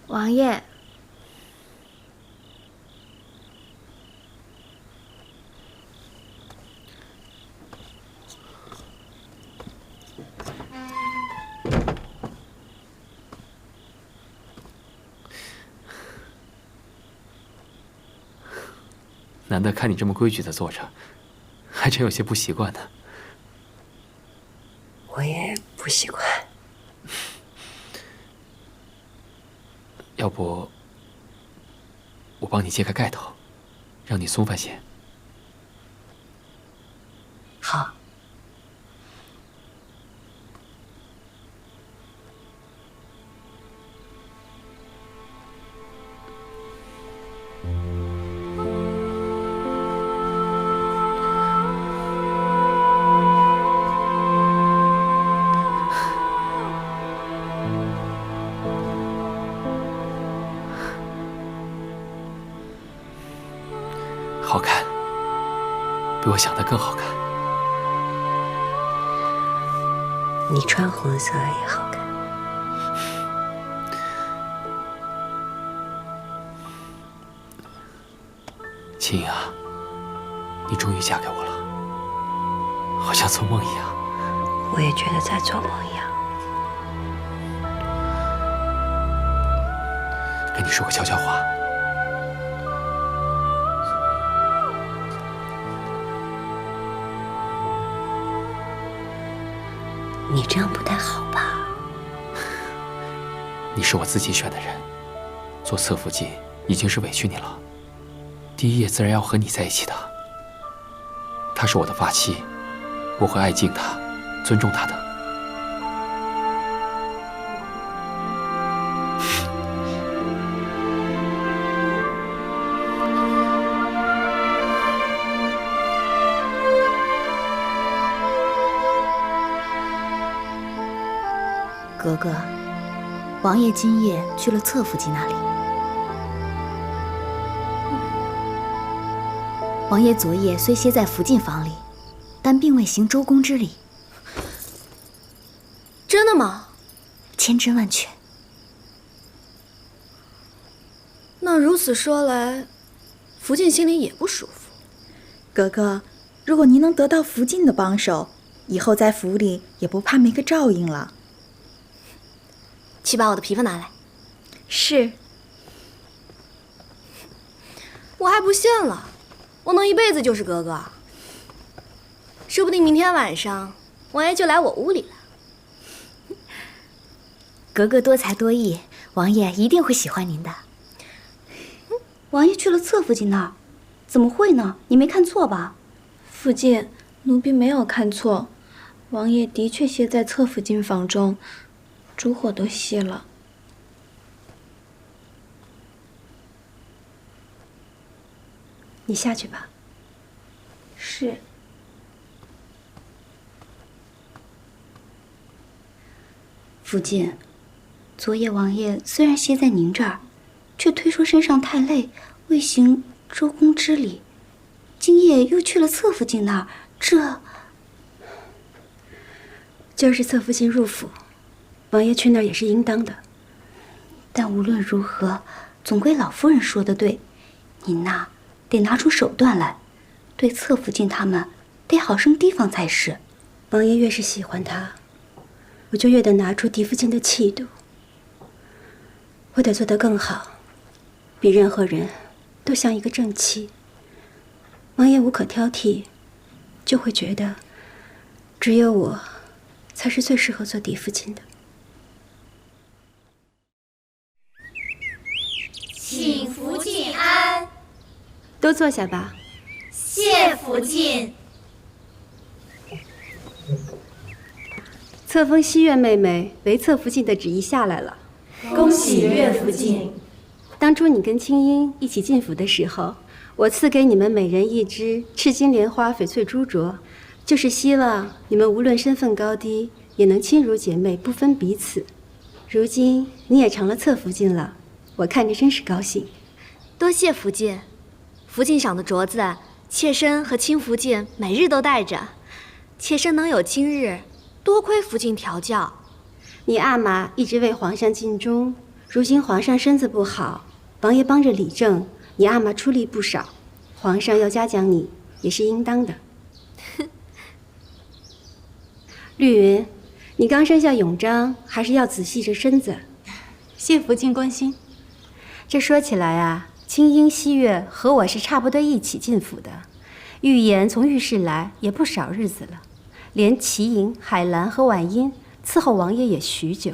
王爷，难得看你这么规矩的坐着，还真有些不习惯呢。我也不习惯。要不，我帮你揭开盖头，让你松泛些。好。好看，比我想的更好看。你穿红色也好看。青莹啊，你终于嫁给我了，好像做梦一样。我也觉得在做梦一样。跟你说个悄悄话。你这样不太好吧？你是我自己选的人，做侧福晋已经是委屈你了。第一夜自然要和你在一起的。她是我的发妻，我会爱敬她，尊重她的。格格，王爷今夜去了侧福晋那里。王爷昨夜虽歇在福晋房里，但并未行周公之礼。真的吗？千真万确。那如此说来，福晋心里也不舒服。格格，如果您能得到福晋的帮手，以后在府里也不怕没个照应了。去把我的皮肤拿来。是。我还不信了，我能一辈子就是格格。说不定明天晚上王爷就来我屋里了。格格多才多艺，王爷一定会喜欢您的。王爷去了侧福晋那儿，怎么会呢？你没看错吧？福晋，奴婢没有看错，王爷的确歇在侧福晋房中。烛火都熄了。你下去吧。是。福晋，昨夜王爷虽然歇在您这儿，却推说身上太累，未行周公之礼。今夜又去了侧福晋那儿，这就是侧福晋入府。王爷去那儿也是应当的，但无论如何，总归老夫人说的对，您呐得拿出手段来，对侧福晋他们得好生提防才是。王爷越是喜欢他，我就越得拿出嫡福晋的气度。我得做得更好，比任何人都像一个正妻。王爷无可挑剔，就会觉得只有我才是最适合做嫡福晋的。请福晋安。都坐下吧。谢福晋。册封西岳妹妹为侧福晋的旨意下来了，恭喜岳福晋。当初你跟青音一起进府的时候，我赐给你们每人一支赤金莲花翡翠珠镯，就是希望你们无论身份高低，也能亲如姐妹，不分彼此。如今你也成了侧福晋了，我看着真是高兴。多谢福晋，福晋赏的镯子，妾身和亲福晋每日都戴着。妾身能有今日，多亏福晋调教。你阿玛一直为皇上尽忠，如今皇上身子不好，王爷帮着理政，你阿玛出力不少，皇上要嘉奖你也是应当的。绿云，你刚生下永璋，还是要仔细着身子。谢福晋关心。这说起来啊，青樱、西月和我是差不多一起进府的。玉颜从御史来也不少日子了，连齐莹、海兰和婉音伺候王爷也许久。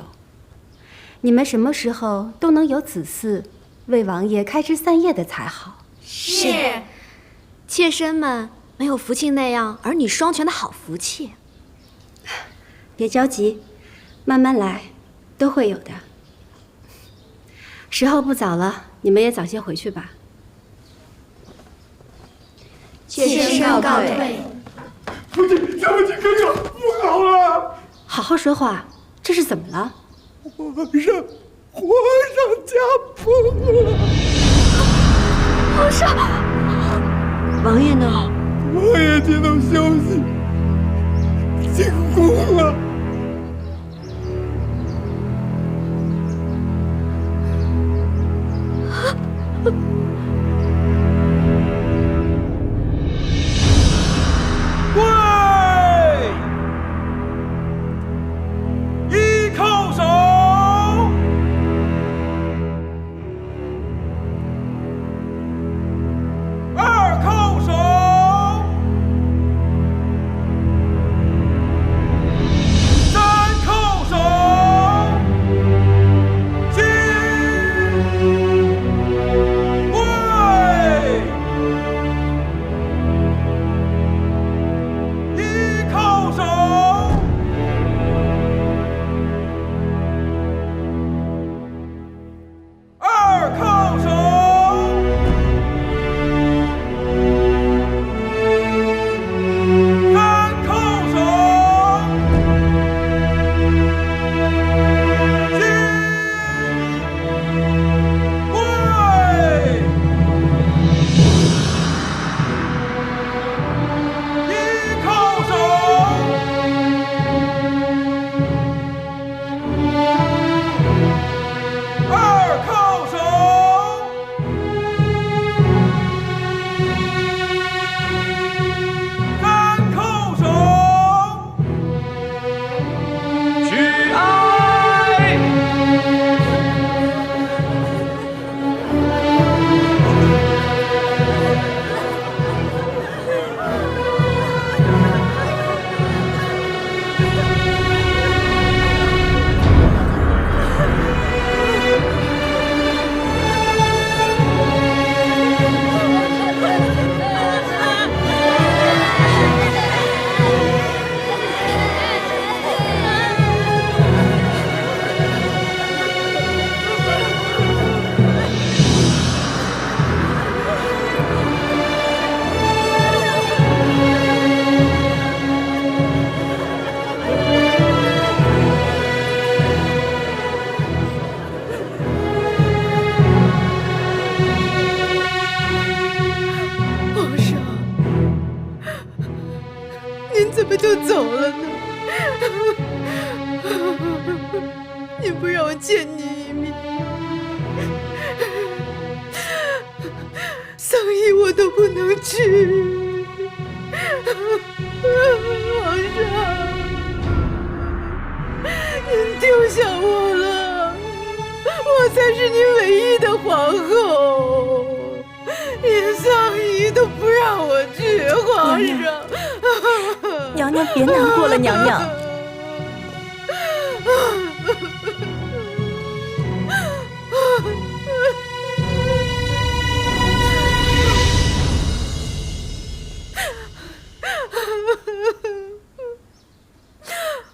你们什么时候都能有子嗣，为王爷开枝散叶的才好。是。妾身们没有福庆那样儿女双全的好福气。别着急，慢慢来，都会有的。时候不早了，你们也早些回去吧。妾身告退。父亲，小夫亲哥哥，不好了！好好说话，这是怎么了？皇上驾崩了！皇上，王爷呢？王爷接到消息，进宫了。怎么就走了呢？你不让我见你一面，丧仪我都不能去。皇上，您丢下我了，我才是您唯一的皇后，连丧仪都不让我去，皇上。娘娘别难过了，娘娘。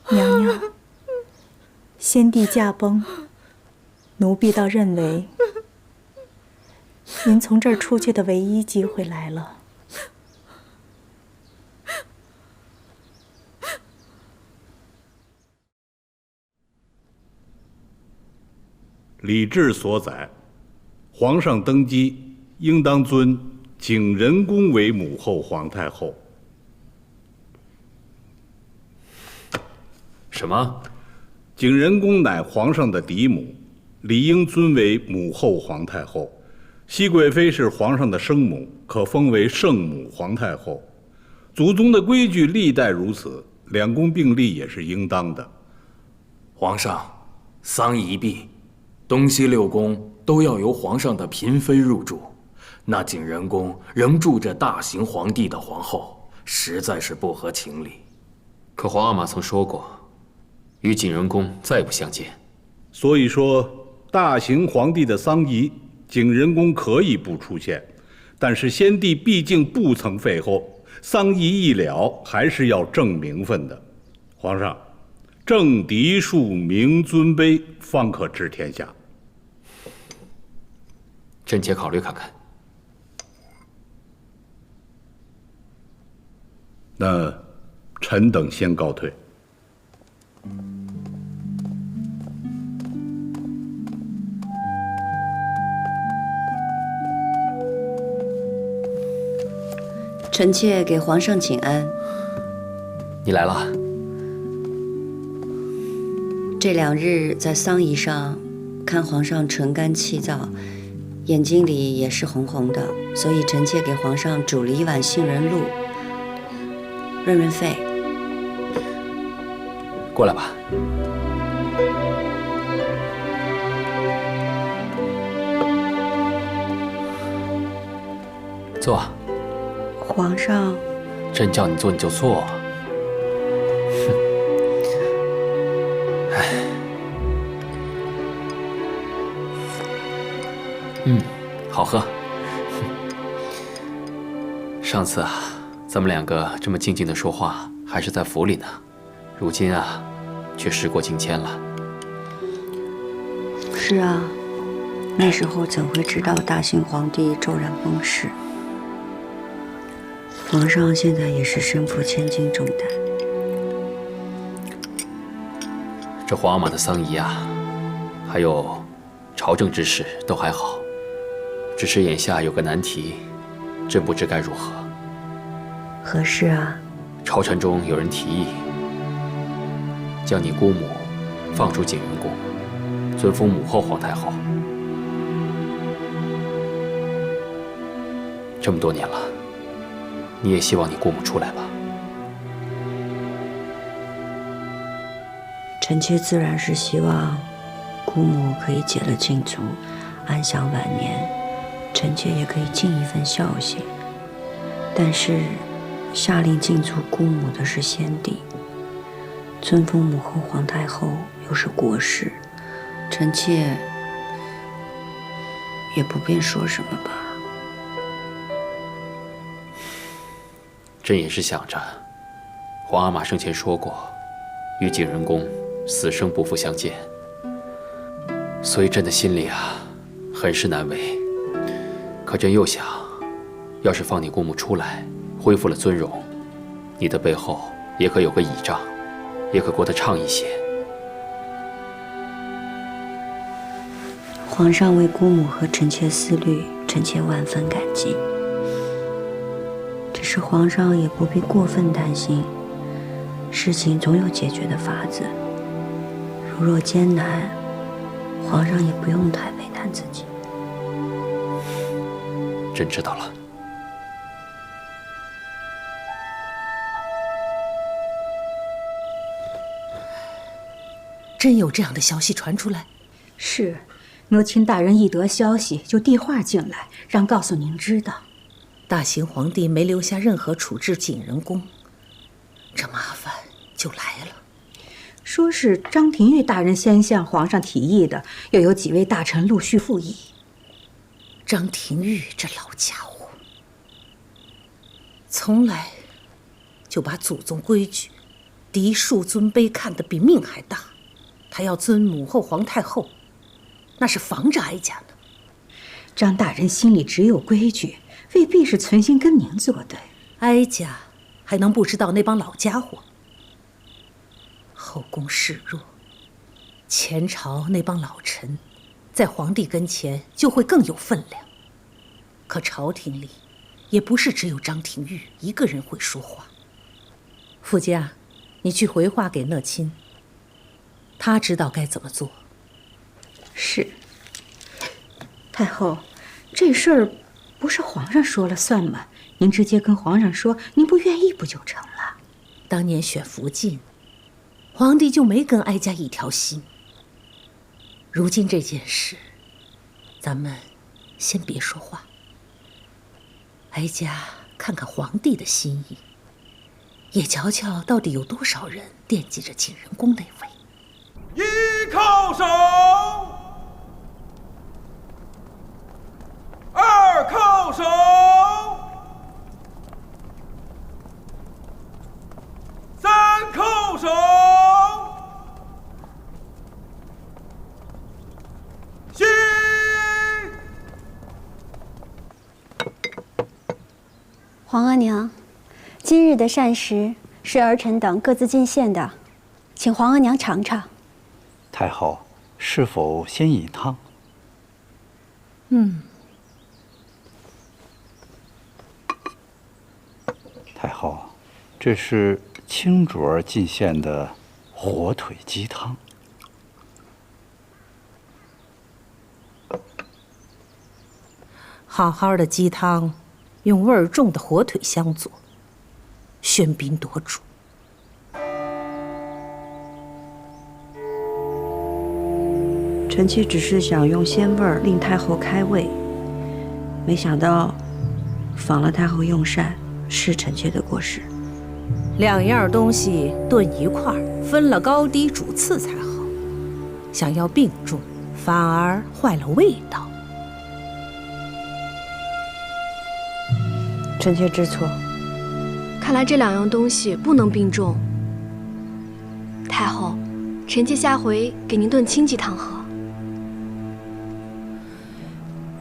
娘娘，先帝驾崩，奴婢倒认为您从这儿出去的唯一机会来了。礼制所载，皇上登基应当尊景仁宫为母后皇太后。什么？景仁宫乃皇上的嫡母，理应尊为母后皇太后。熹贵妃是皇上的生母，可封为圣母皇太后。祖宗的规矩历代如此，两宫并立也是应当的。皇上，丧仪一毕，东西6宫都要由皇上的嫔妃入住，那景仁宫仍住着大行皇帝的皇后，实在是不合情理。可皇阿玛曾说过，与景仁宫再不相见。所以说，大行皇帝的丧仪，景仁宫可以不出现，但是先帝毕竟不曾废后，丧仪一了，还是要正名分的。皇上，正嫡庶，明尊卑，方可治天下。臣妾考虑看看。那臣等先告退。臣妾给皇上请安。你来了。这2日在丧仪上，看皇上唇干气燥，眼睛里也是红红的，所以臣妾给皇上煮了1碗杏仁露，润润肺。过来吧。坐。皇上，朕叫你坐你就坐。好喝。上次啊，咱们2个这么静静的说话，还是在府里呢。如今啊，却时过境迁了。是啊，那时候怎会知道大行皇帝骤然崩逝？皇上现在也是身负千斤重担。这皇阿玛的丧仪啊，还有朝政之事都还好，只是眼下有个难题，朕不知该如何。何事啊？朝臣中有人提议，将你姑母放出景仁宫，尊封母后皇太后。这么多年了，你也希望你姑母出来吧？臣妾自然是希望姑母可以解了禁足，安享晚年，臣妾也可以尽一份孝心。但是下令禁足姑母的是先帝，尊封母后皇太后又是国事，臣妾也不便说什么吧。朕也是想着，皇阿玛生前说过，与景仁宫死生不复相见，所以朕的心里啊，很是难为。可朕又想，要是放你姑母出来，恢复了尊荣，你的背后也可有个倚仗，也可过得畅一些。皇上为姑母和臣妾思虑，臣妾万分感激。只是皇上也不必过分担心，事情总有解决的法子。如若艰难，皇上也不用太为难自己。朕知道了。真有这样的消息传出来？是，奴亲大人一得消息就递话进来，让告诉您知道。大行皇帝没留下任何处置景仁宫，这麻烦就来了。说是张廷玉大人先向皇上提议的，又有几位大臣陆续附议。张廷玉这老家伙，从来就把祖宗规矩、嫡庶尊卑看得比命还大。他要尊母后皇太后，那是防着哀家呢。张大人心里只有规矩，未必是存心跟您作对。哀家还能不知道那帮老家伙？后宫势弱，前朝那帮老臣在皇帝跟前就会更有分量。可朝廷里也不是只有张廷玉一个人会说话。傅家，你去回话给讷亲，他知道该怎么做。是。太后，这事儿不是皇上说了算吗？您直接跟皇上说，您不愿意不就成了？当年选福晋，皇帝就没跟哀家一条心。如今这件事，咱们先别说话。哀家看看皇帝的心意，也瞧瞧到底有多少人惦记着景仁宫那位。一靠手，二靠手，三靠手，行。皇额娘，今日的膳食是儿臣等各自进献的，请皇额娘尝尝。太后，是否先饮汤？太后，这是青主儿进献的火腿鸡汤。好好的鸡汤，用味儿重的火腿相佐，喧宾夺主。臣妾只是想用鲜味儿令太后开胃，没想到妨了太后用膳，是臣妾的过失。两样东西炖一块儿，分了高低主次才好。想要并重，反而坏了味道。臣妾知错。看来这两样东西不能并重。太后，臣妾下回给您炖清鸡汤喝。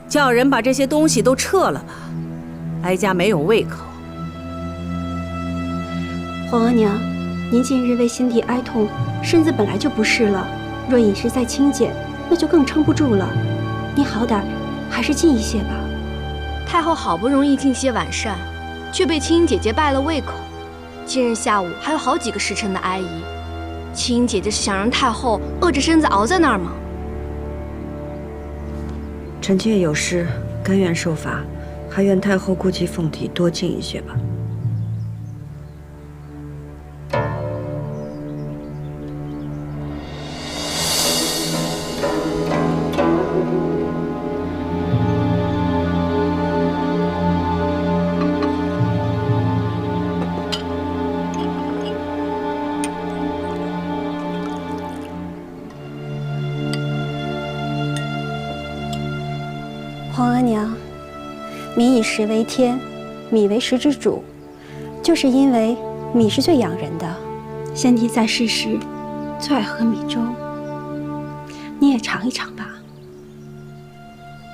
叫人把这些东西都撤了吧，哀家没有胃口。皇额娘，您近日为心底哀痛，身子本来就不适了，若饮食再清简，那就更撑不住了。您好歹还是禁一些吧。太后好不容易进些晚膳，却被青音姐姐败了胃口。今日下午还有好几个时辰的哀仪，青音姐姐是想让太后饿着身子熬在那儿吗？臣妾有失，甘愿受罚，还愿太后顾及凤体，多进一些吧。皇额娘，民以食为天，米为食之主，就是因为米是最养人的。先帝在世时最爱喝米粥，你也尝一尝吧。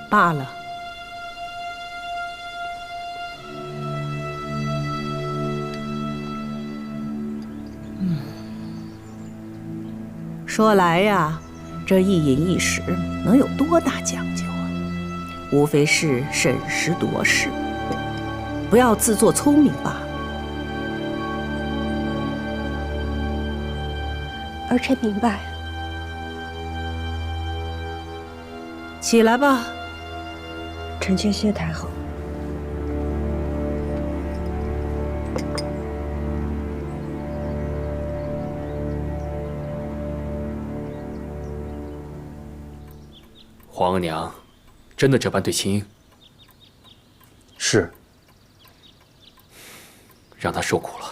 罢了。说来呀，这一饮一食能有多大讲究？无非是审时度势，不要自作聪明罢了。儿臣明白。起来吧。臣妾谢太后。皇额娘。真的这般对青音？是。让他受苦了。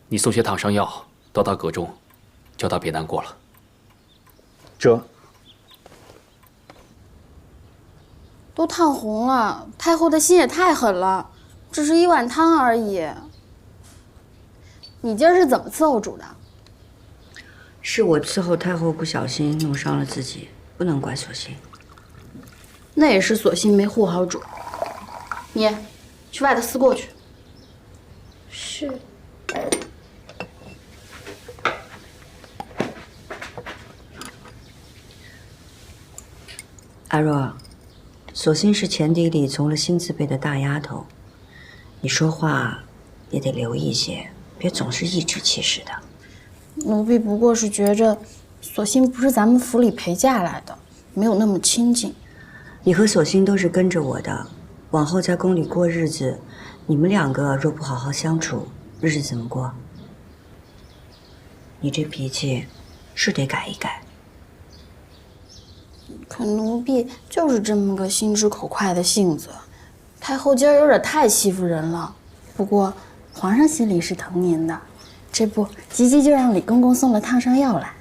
你送些烫伤药到他阁中，叫他别难过了。这都烫红了，太后的心也太狠了，只是一碗汤而已。你今儿是怎么伺候煮的？是我伺候太后不小心弄伤了自己，不能怪索性。那也是索性没护好煮。你去外头思过去。是。阿若，索性是前邸里从了新字辈的大丫头，你说话也得留意些，别总是颐指气使的。奴婢不过是觉着索性不是咱们府里陪嫁来的，没有那么亲近。你和索性都是跟着我的，往后在宫里过日子，你们两个若不好好相处，日子怎么过？你这脾气是得改一改。可奴婢就是这么个心直口快的性子，太后今儿有点太欺负人了。不过皇上心里是疼您的，这不急急就让李公公送了烫伤药来。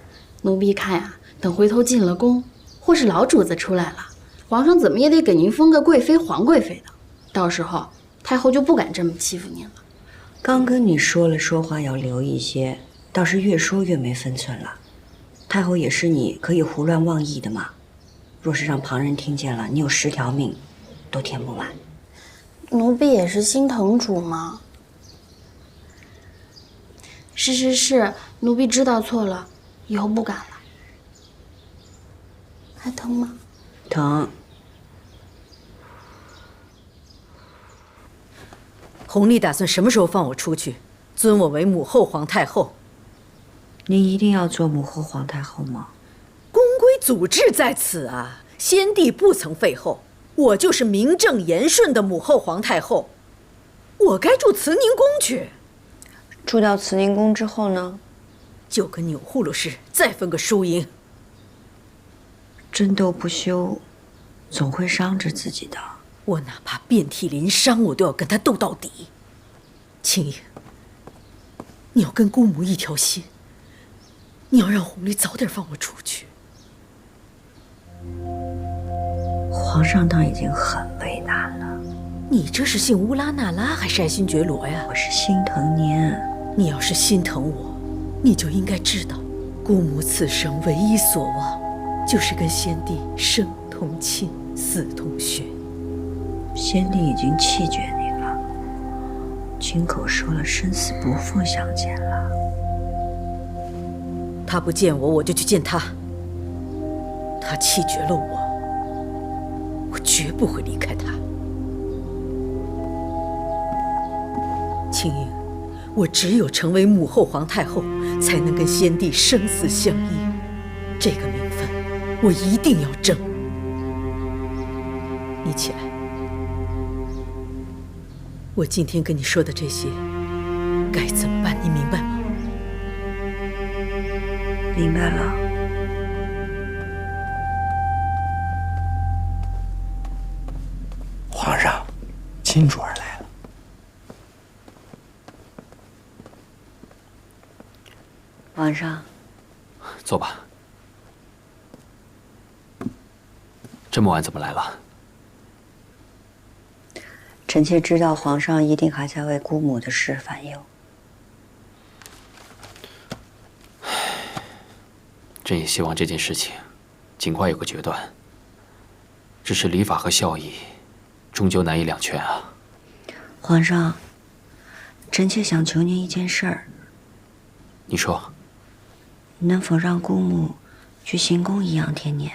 奴婢看呀，等回头进了宫，或是老主子出来了，皇上怎么也得给您封个贵妃、皇贵妃的，到时候太后就不敢这么欺负您了。刚跟你说了，说话要留一些，倒是越说越没分寸了。太后也是你可以胡乱妄议的嘛，若是让旁人听见了，你有10条命都填不满。奴婢也是心疼主嘛。是，奴婢知道错了，以后不敢了。还疼吗？疼。弘历打算什么时候放我出去，尊我为母后皇太后？您一定要做母后皇太后吗？宫规祖制在此啊，先帝不曾废后，我就是名正言顺的母后皇太后，我该住慈宁宫去。住到慈宁宫之后呢，就跟钮祜禄似，再分个输赢。争斗不休，总会伤着自己的。我哪怕遍体鳞伤，我都要跟他斗到底。青莹，你要跟姑母一条心，你要让弘历早点放我出去。皇上倒已经很为难了。你这是信乌拉那拉还是爱新觉罗呀？我是心疼您。你要是心疼我，你就应该知道，姑母此生唯一所望，就是跟先帝生同亲，死同血。先帝已经弃绝你了，亲口说了生死不复相见了。他不见我，我就去见他。他弃绝了我，我绝不会离开他。青莹，我只有成为母后皇太后，才能跟先帝生死相依。这个名分，我一定要争。你起来。我今天跟你说的这些，该怎么办？你明白吗？明白了。皇上，金主儿来了。皇上，坐吧。这么晚怎么来了？臣妾知道皇上一定还在为姑母的事烦忧。朕也希望这件事情尽快有个决断。只是礼法和孝义，终究难以两全啊。皇上，臣妾想求您一件事儿。你说。能否让姑母去行宫颐养天年？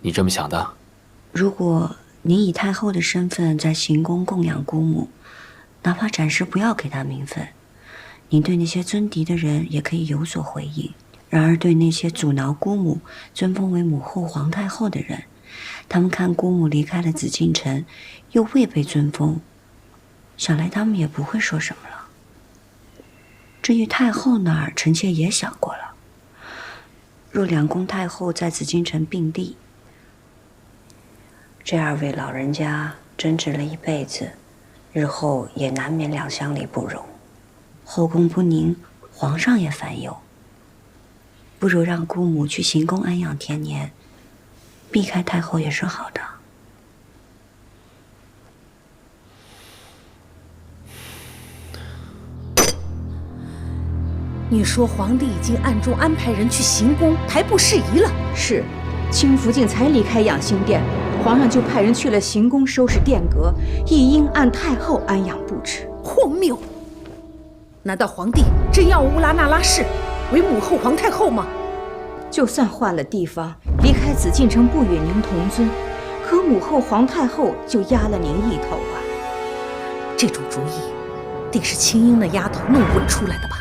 你这么想的？如果您以太后的身份在行宫供养姑母，哪怕暂时不要给她名分，您对那些尊嫡的人也可以有所回应。然而对那些阻挠姑母尊封为母后皇太后的人，他们看姑母离开了紫禁城，又未被尊封，想来他们也不会说什么了。至于太后那儿，臣妾也想过了。若两宫太后在紫禁城并立，这2位老人家争执了一辈子，日后也难免两相里不容，后宫不宁，皇上也烦忧。不如让姑母去行宫安养天年，避开太后也是好的。你说皇帝已经暗中安排人去行宫排布事宜了？是，清福晋才离开养心殿，皇上就派人去了行宫收拾殿阁，亦应按太后安养布置。荒谬！难道皇帝真要乌拉那拉氏为母后皇太后吗？就算换了地方，离开紫禁城不与您同尊，可母后皇太后就压了您一头啊！这种主意，定是青英那丫头弄混出来的吧？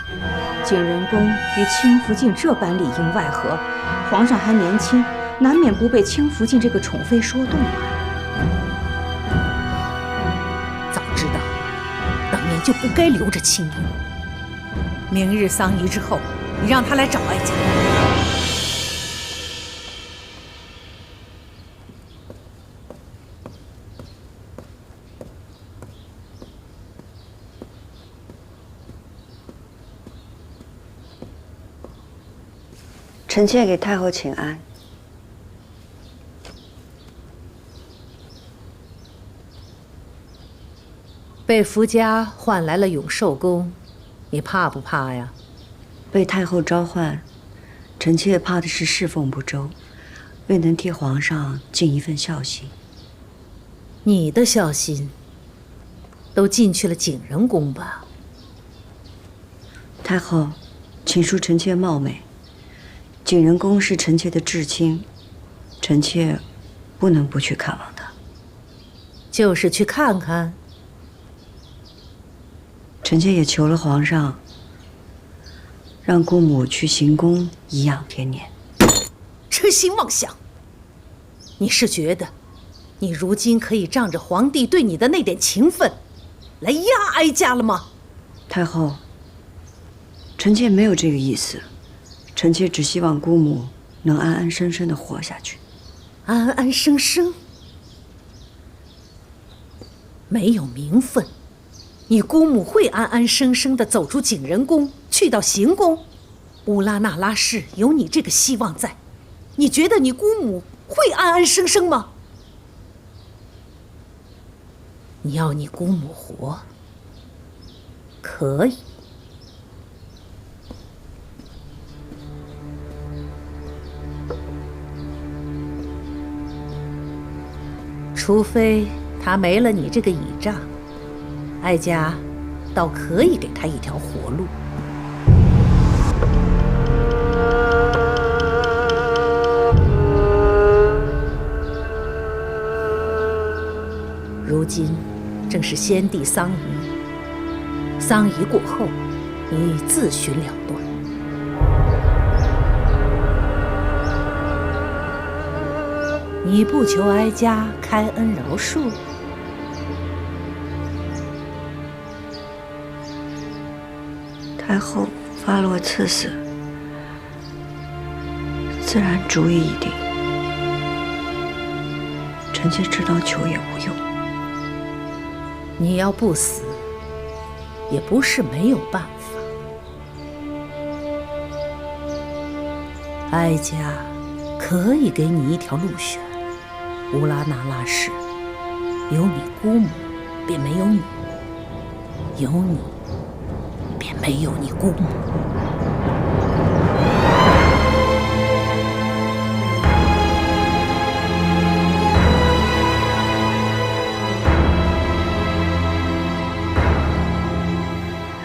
景仁宫与清福晋这般里应外合，皇上还年轻，难免不被清福晋这个宠妃说动啊。早知道，当年就不该留着青音。明日丧仪之后，你让他来找哀家。臣妾给太后请安。被福家换来了永寿宫，你怕不怕呀？被太后召唤，臣妾怕的是侍奉不周，未能替皇上尽一份孝心。你的孝心都进去了景仁宫吧？太后，请恕臣妾冒昧。景仁宫是臣妾的至亲，臣妾不能不去看望他。就是去看看。臣妾也求了皇上，让姑母去行宫颐养天年。痴心妄想！你是觉得，你如今可以仗着皇帝对你的那点情分，来压哀家了吗？太后，臣妾没有这个意思。臣妾只希望姑母能安安生生地活下去。安安生生？没有名分，你姑母会安安生生地走出景仁宫，去到行宫？乌拉那拉氏有你这个希望在，你觉得你姑母会安安生生吗？你要你姑母活，可以。除非他没了你这个倚仗，哀家倒可以给他一条活路。如今正是先帝丧仪，丧仪过后，你自寻了断。你不求哀家开恩饶恕？太后发落赐死，自然主意已定。臣妾知道求也无用。你要不死，也不是没有办法。哀家可以给你一条路选。乌拉那拉氏，有你姑母，便没有你；有你，便没有你姑母。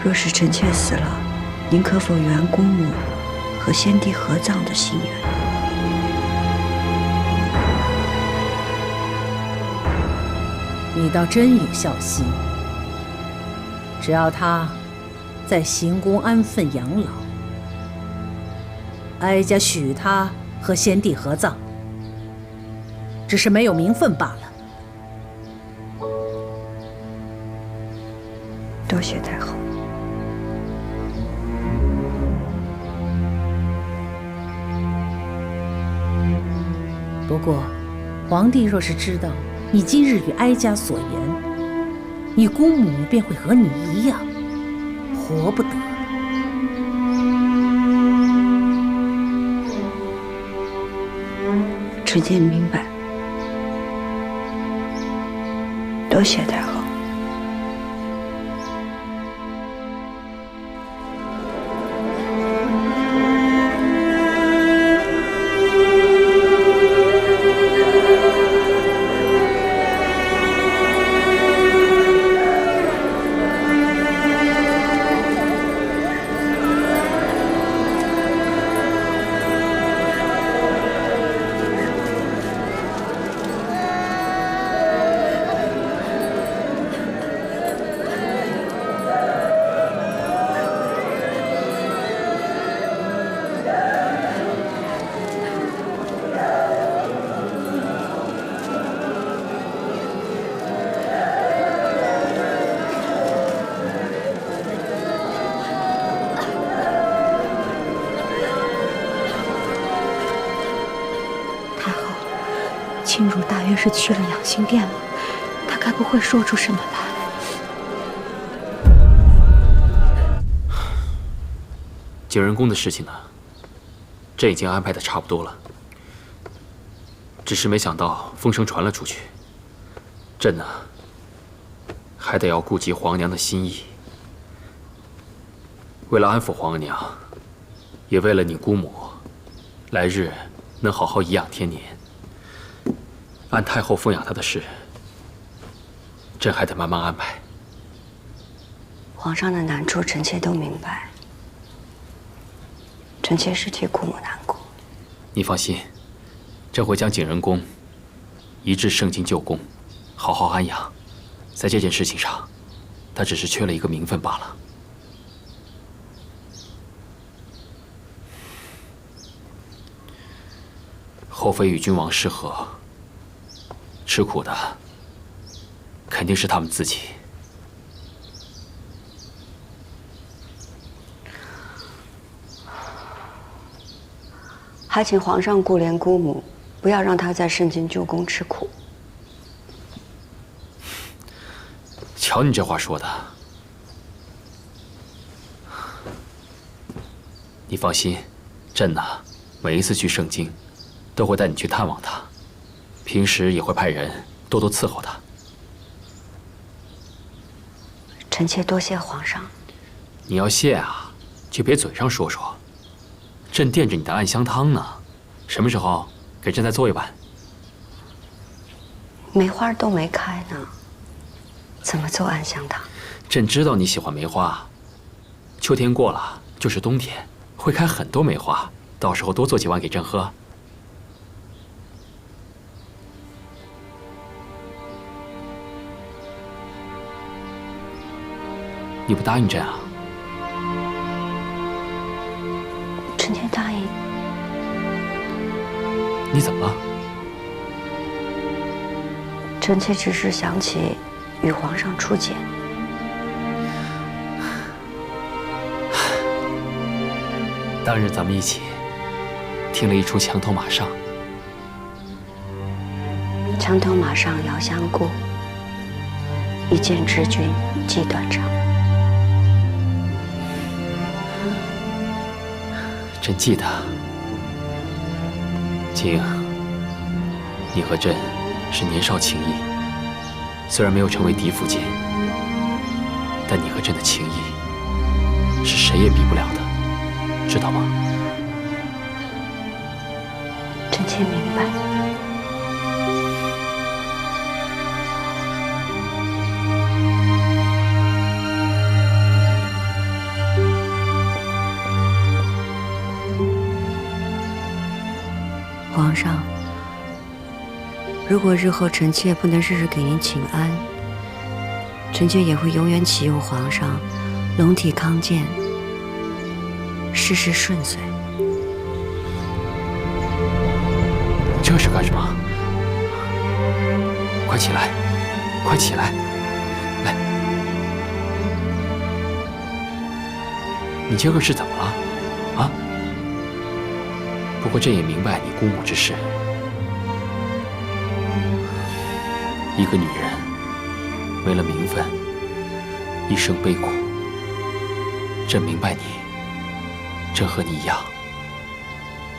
若是臣妾死了，您可否圆姑母和先帝合葬的心愿？你倒真有孝心。只要他在行宫安分养老，哀家许他和先帝合葬，只是没有名分罢了。多谢太后。不过，皇帝若是知道你今日与哀家所言，你姑母便会和你一样，活不得。臣妾明白，多谢太后。月是去了养心殿吗？他该不会说出什么来？景仁宫的事情呢，朕已经安排的差不多了。只是没想到风声传了出去，朕呢，还得要顾及皇娘的心意。为了安抚皇娘，也为了你姑母，来日能好好颐养天年，按太后奉养她的事，朕还得慢慢安排。皇上的难处，臣妾都明白。臣妾是替姑母难过。你放心，朕会将景仁宫移至圣经旧宫，好好安养。在这件事情上，他只是缺了一个名分罢了。后妃与君王失和，吃苦的肯定是他们自己。还请皇上顾怜姑母，不要让她在圣经旧宫吃苦。瞧你这话说的，你放心，朕呢，每一次去圣经，都会带你去探望她，平时也会派人多多伺候她。臣妾多谢皇上。你要谢啊，就别嘴上说说。朕惦着你的暗香汤呢，什么时候给朕再做一碗？梅花都没开呢，怎么做暗香汤？朕知道你喜欢梅花，秋天过了就是冬天，会开很多梅花，到时候多做几碗给朕喝。你不答应朕啊？臣妾答应。你怎么了？臣妾只是想起与皇上初见。当日咱们一起听了一出墙头马上。墙头马上遥相顾，一见知君即断肠。朕记得，景，你和朕是年少情谊，虽然没有成为嫡福晋，但你和朕的情谊是谁也比不了的，知道吗？臣妾明白。皇上，如果日后臣妾不能日日给您请安，臣妾也会永远祈佑皇上龙体康健，事事顺遂。这是干什么？快起来，快起来！来，你这个是怎么了？啊？不过朕也明白你姑母之事。一个女人为了名分，一生悲苦。朕明白你，朕和你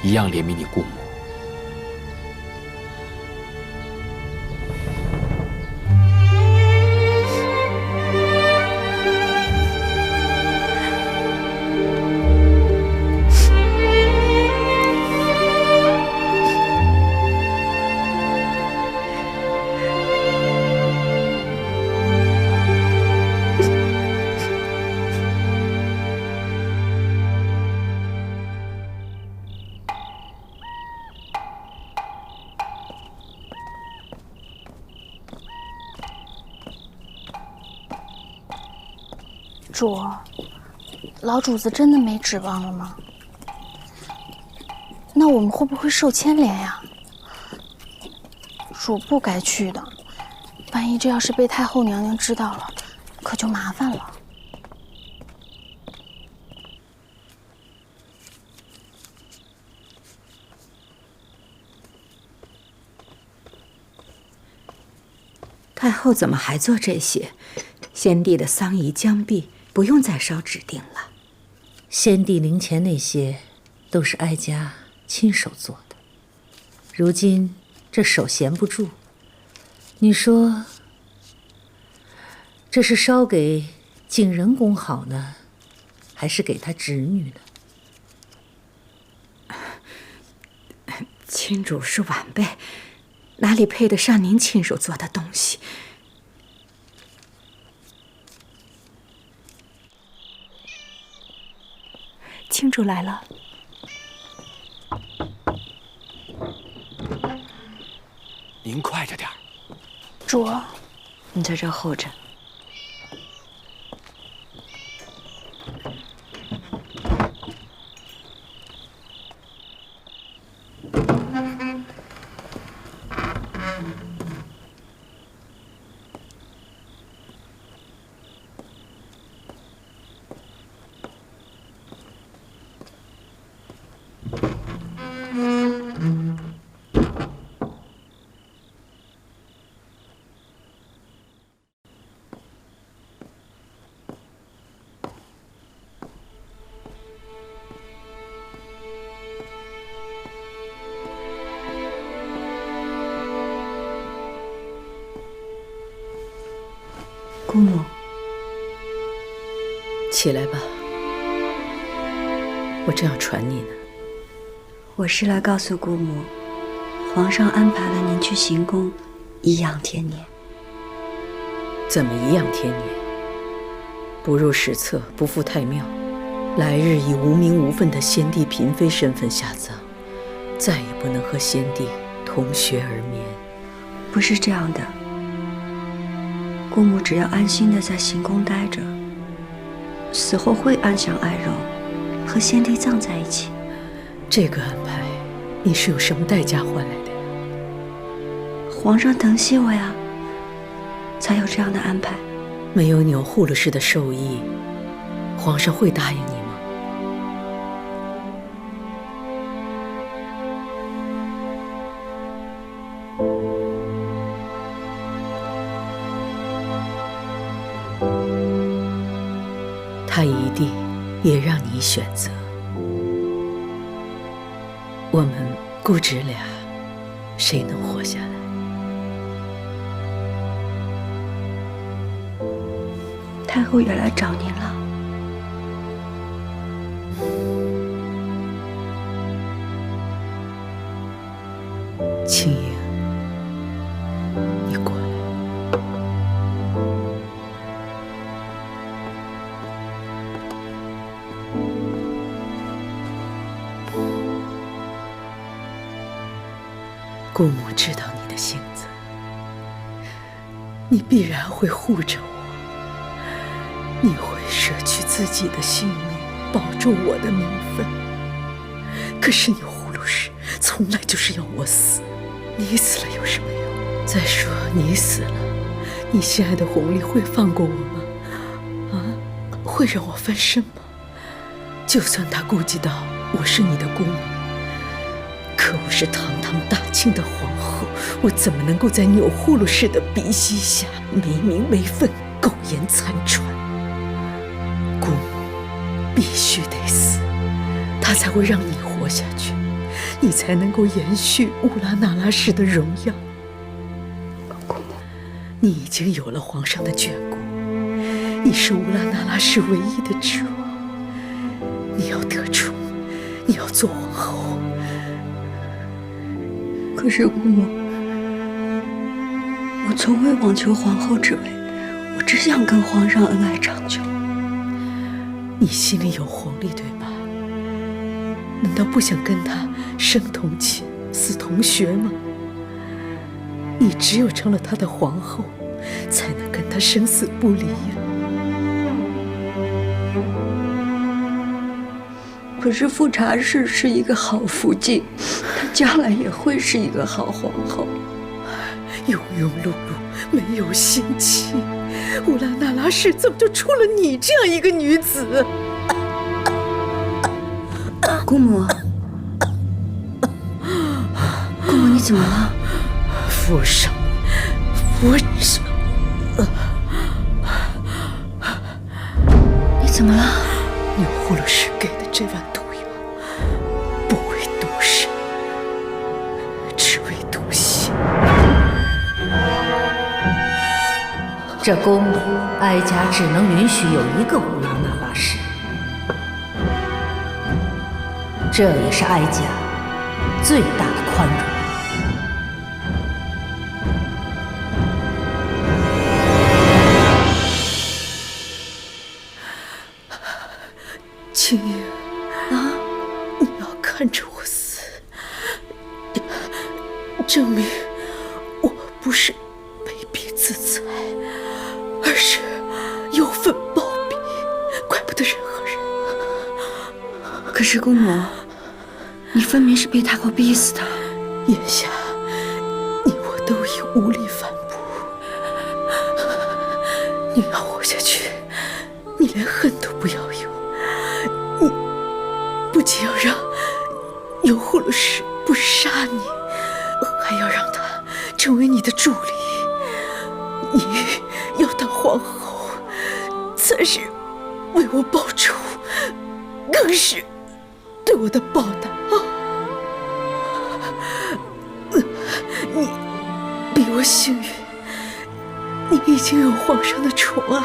一样怜悯你姑母。主儿，老主子真的没指望了吗？那我们会不会受牵连呀？主不该去的，万一这要是被太后娘娘知道了，可就麻烦了。太后怎么还做这些？先帝的丧仪将毕，不用再烧纸锭了。先帝灵前那些，都是哀家亲手做的。如今这手闲不住，你说这是烧给景仁公好呢，还是给他侄女呢？亲主是晚辈，哪里配得上您亲手做的东西？亲主来了。您快着点儿。主儿，你在这候着。姑母，起来吧，我正要传你呢。我是来告诉姑母，皇上安排了您去行宫颐养天年。怎么颐养天年？不入史册，不赴太庙，来日以无名无分的先帝嫔妃身份下葬，再也不能和先帝同穴而眠。不是这样的，姑母只要安心的在行宫待着，死后会安享爱肉，和先帝葬在一起。这个安排，你是有什么代价换来的呀？皇上疼惜我呀，才有这样的安排。没有钮祜禄氏的授意，皇上会答应你吗？他一定也让你选择。我们姑侄俩，谁能活下来？太后也来找您了。青莹，你过来。姑母知道你的性子，你必然会护着我，你会舍去自己的性命，保住我的名分。可是钮祜禄氏从来就是要我死，你死了有什么用？再说你死了，你心爱的弘历会放过我吗？啊，会让我翻身吗？就算他顾及到我是你的姑母，可我是堂堂大清的皇后，我怎么能够在钮祜禄氏的鼻息下没名没分、苟延残喘？姑母必须得死，他才会让你活下去，你才能够延续乌拉那拉氏的荣耀。姑母，你已经有了皇上的眷顾，你是乌拉那拉氏唯一的指望，你要得宠，你要做皇后。可是姑母，我从未妄求皇后之位，我只想跟皇上恩爱长久。你心里有弘历对吧？难道不想跟他生同寝，死同穴吗？你只有成了他的皇后，才能跟他生死不离呀。可是富察氏是一个好福晋，她将来也会是一个好皇后。庸庸碌碌，没有心气，乌拉那拉氏怎么就出了你这样一个女子？姑母，姑母，你怎么了？扶上，扶上！这宫里，哀家只能允许有一个乌拉那拉氏，这也是哀家最大的宽容。青莹啊，你要看着我死，证明我不是卑鄙自裁，而是有份报比，怪不得任何人。可是姑母，你分明是被太后逼死的。眼下你我都已无力反驳，你要活下去，你连恨都不要有。你不仅要让有护鲁氏不杀你，还要让他成为你的助理。你要当皇后，才是为我报仇，更是对我的报答。你比我幸运，你已经有皇上的宠爱，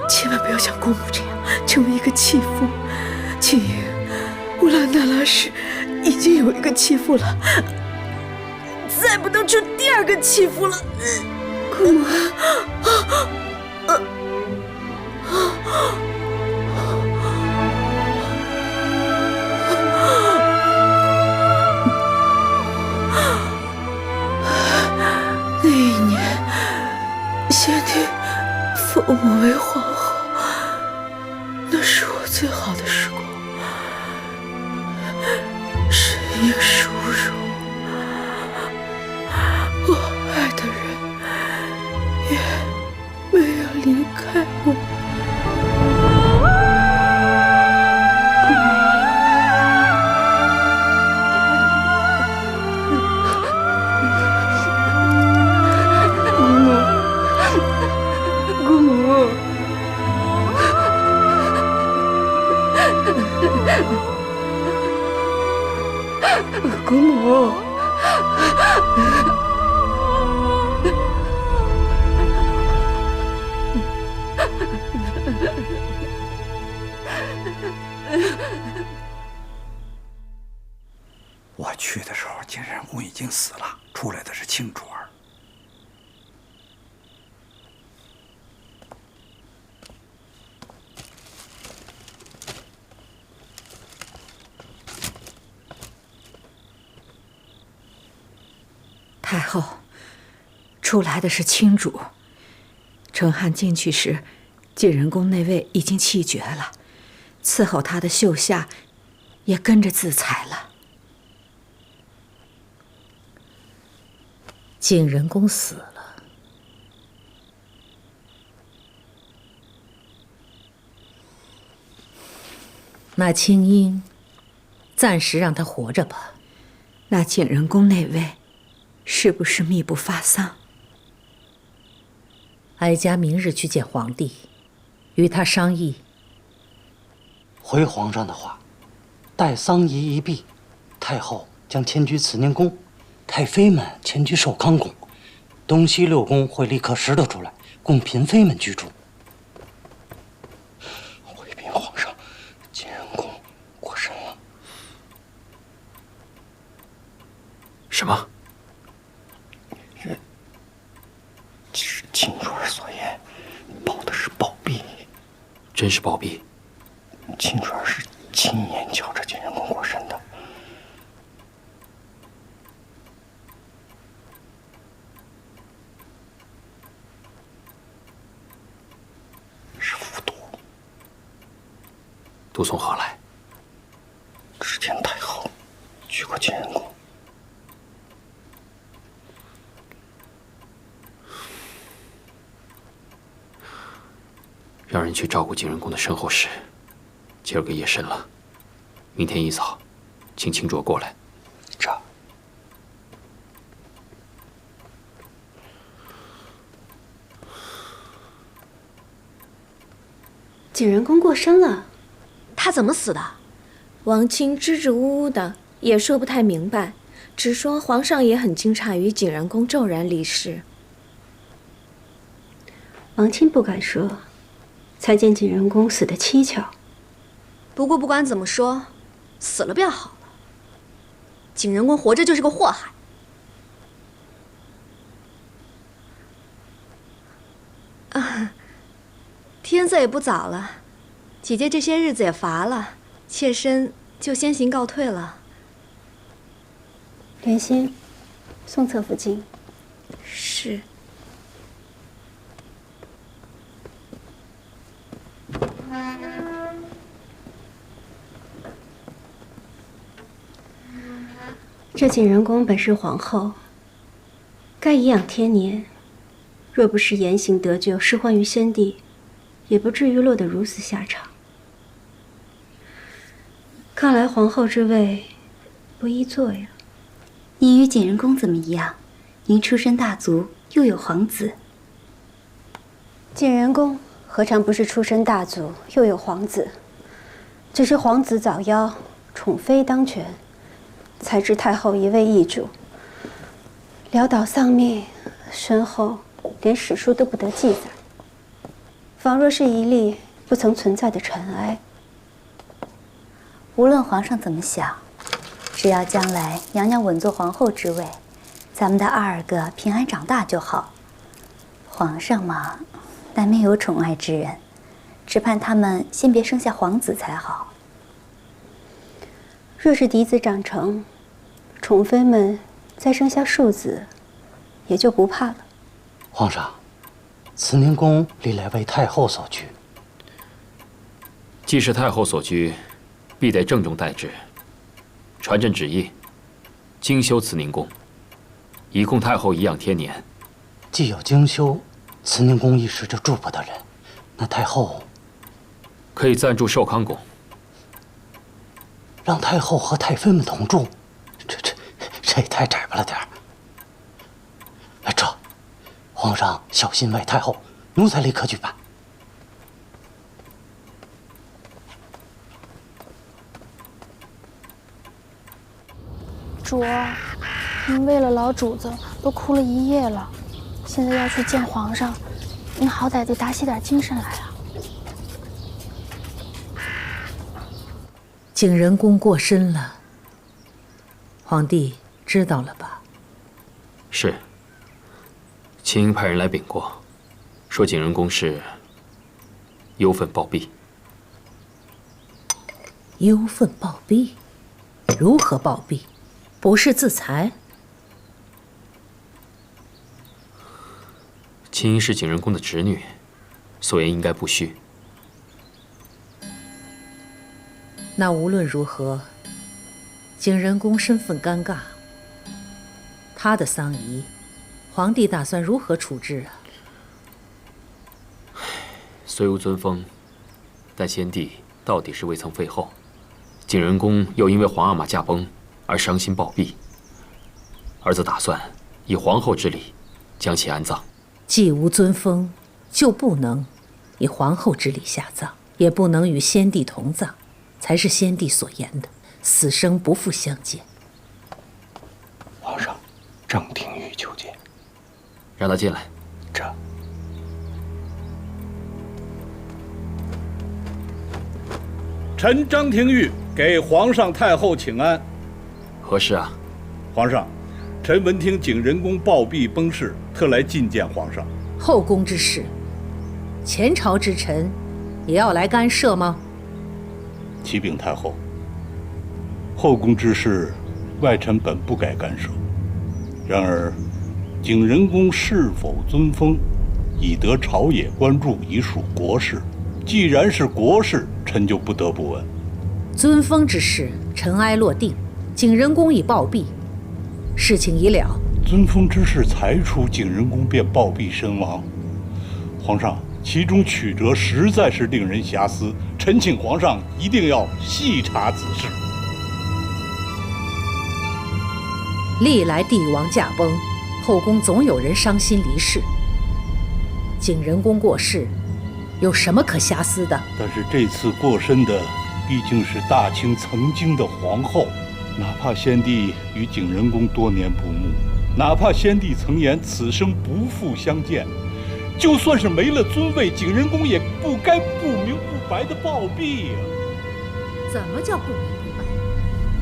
千万不要像公母这样成为一个弃妇。青莹，乌拉那拉氏已经有一个弃妇了，再不能出第二个弃妇了。姑母，那一年，先帝封我为皇后，那是我最好的时光，是一个殊荣。我爱的人也没有离开我。姑母，我去的时候，景仁公已经死了，出来的是青卓儿。太后，出来的是青主。成汉进去时，景仁宫那位已经气绝了，伺候他的秀夏也跟着自裁了。景仁公死了，那青英，暂时让他活着吧。那景仁宫那位，是不是密不发丧？哀家明日去见皇帝，与他商议。回皇上的话，待丧仪一毕，太后将迁居慈宁宫，太妃们迁居寿康宫，东西六宫会立刻拾掇出来，供嫔妃们居住。回禀皇上，景仁公过身了。什么？是青卓儿所言，报的是暴毙。真是暴毙。青卓儿是亲眼瞧着景仁公过身的。是服毒。毒从何来？之前太后去过景仁宫。让人去照顾景仁公的身后事。今儿个夜深了，明天一早，请青卓过来。这。景仁公过身了，他怎么死的？王清支支吾吾的，也说不太明白，只说皇上也很惊诧于景仁公骤然离世。王亲不敢说，才见景仁公死得蹊跷。不过不管怎么说，死了便好了。景仁公活着就是个祸害。啊，天色也不早了，姐姐这些日子也乏了，妾身就先行告退了。莲心，送侧福晋。是。这景仁公本是皇后，该颐养天年。若不是言行得救，失欢于先帝，也不至于落得如此下场。看来皇后之位不易做呀。您与景仁公怎么一样？您出身大族，又有皇子。景仁公何尝不是出身大族，又有皇子？只是皇子早夭，宠妃当权，才知太后一味易主，潦倒丧命，身后连史书都不得记载，仿若是一粒不曾存在的尘埃。无论皇上怎么想，只要将来娘娘稳坐皇后之位，咱们的22个平安长大就好。皇上嘛，难免有宠爱之人，只盼他们先别生下皇子才好。若是嫡子长成，宠妃们再生下庶子，也就不怕了。皇上，慈宁宫历来为太后所居，既是太后所居，必得郑重待之。传朕旨意，精修慈宁宫，以供太后颐养天年。既有精修，慈宁宫一时就住不得人，那太后可以暂住寿康宫。让太后和太妃们同住，这也太窄巴了点儿。皇上小心外太后，奴才立刻去办。主儿，您为了老主子都哭了一夜了，现在要去见皇上，您好歹得打起点精神来啊！景仁公过身了，皇帝知道了吧？是。秦英派人来禀过，说景仁公是忧愤暴毙。忧愤暴毙？如何暴毙？不是自裁？秦英是景仁公的侄女，所言应该不虚。那无论如何，景仁公身份尴尬，他的丧仪，皇帝打算如何处置啊？虽无尊封，但先帝到底是未曾废后，景仁公又因为皇阿玛驾崩而伤心暴毙，儿子打算以皇后之礼将其安葬。既无尊封，就不能以皇后之礼下葬，也不能与先帝同葬，才是先帝所言的死生不复相见。皇上，郑廷玉求见。让他进来。这。臣张廷玉给皇上太后请安。何事啊？皇上，臣闻听景仁公暴毙崩逝，特来觐见皇上。后宫之事，前朝之臣也要来干涉吗？启禀太后，后宫之事，外臣本不该干涉。然而，景仁公是否尊封，已得朝野关注，已属国事。既然是国事，臣就不得不问。尊封之事，尘埃落定，景仁公已暴毙，事情已了。尊封之事才出，景仁公便暴毙身亡。皇上，其中曲折实在是令人遐思，臣请皇上一定要细查此事。历来帝王驾崩，后宫总有人伤心离世。景仁公过世，有什么可遐思的？但是这次过身的毕竟是大清曾经的皇后，哪怕先帝与景仁公多年不睦，哪怕先帝曾言此生不复相见，就算是没了尊位，景仁公也不该不明不白的暴毙呀！怎么叫不明不白？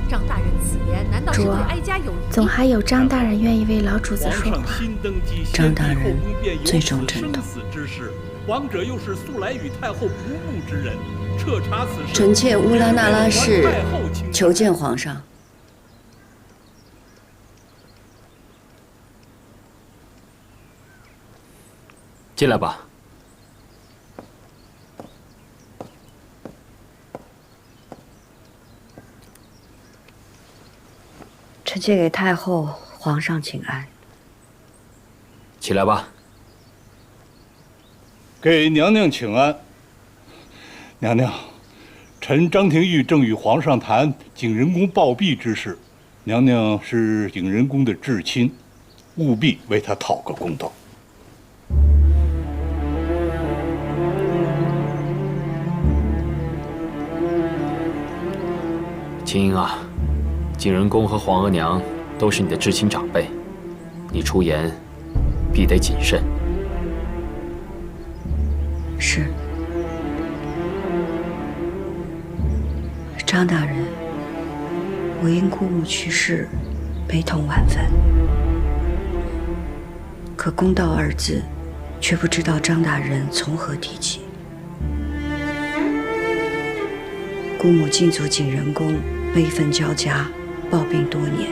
张大人此言难道是对哀家有疑？总还有张大人愿意为老主子说话。张大人最重朕的。皇者又是素来与太后不睦之人，彻查此事。臣妾乌拉那拉氏求见皇上。进来吧。臣妾给太后、皇上请安。起来吧。给娘娘请安。娘娘，臣张廷玉正与皇上谈景仁公暴毙之事，娘娘是景仁公的至亲，务必为他讨个公道。青英啊，景仁公和皇额娘都是你的至亲长辈，你出言必得谨慎。是。张大人，我因姑母去世，悲痛万分。可公道二字，却不知道张大人从何提起。姑母进族景仁公，悲愤交加，暴病多年。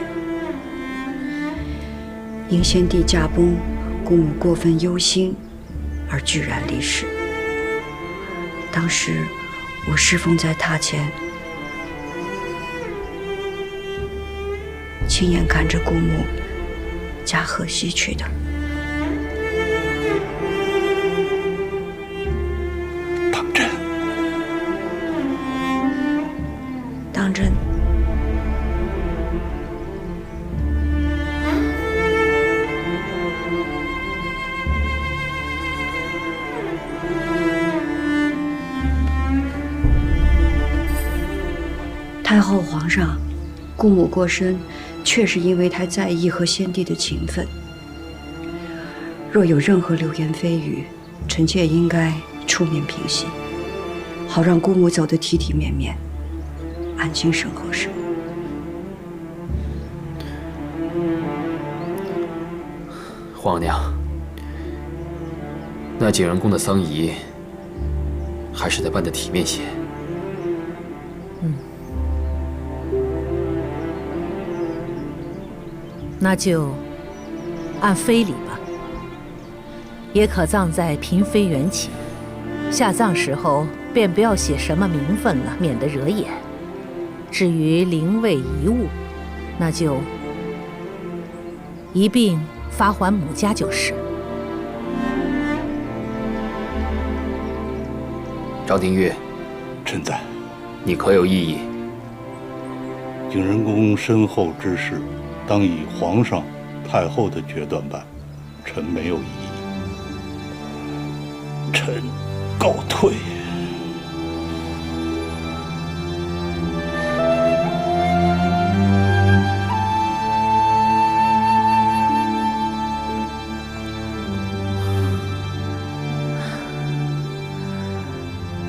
因先帝驾崩，姑母过分忧心，而居然离世。当时我侍奉在榻前，亲眼看着姑母驾鹤西去的。当真？当真。太后、皇上，姑母过身，确是因为太在意和先帝的情分。若有任何流言蜚语，臣妾应该出面平息，好让姑母走得体体面面，安心身后事。皇娘，那景仁公的丧仪还是得办得体面些。那就按非礼吧，也可葬在嫔妃缘寝。下葬时候便不要写什么名分了，免得惹眼。至于灵位遗物，那就一并发还母家就是。张廷玉，臣在。你可有异议？景仁公身后之事，当以皇上、太后的决断办，臣没有异议。臣告退。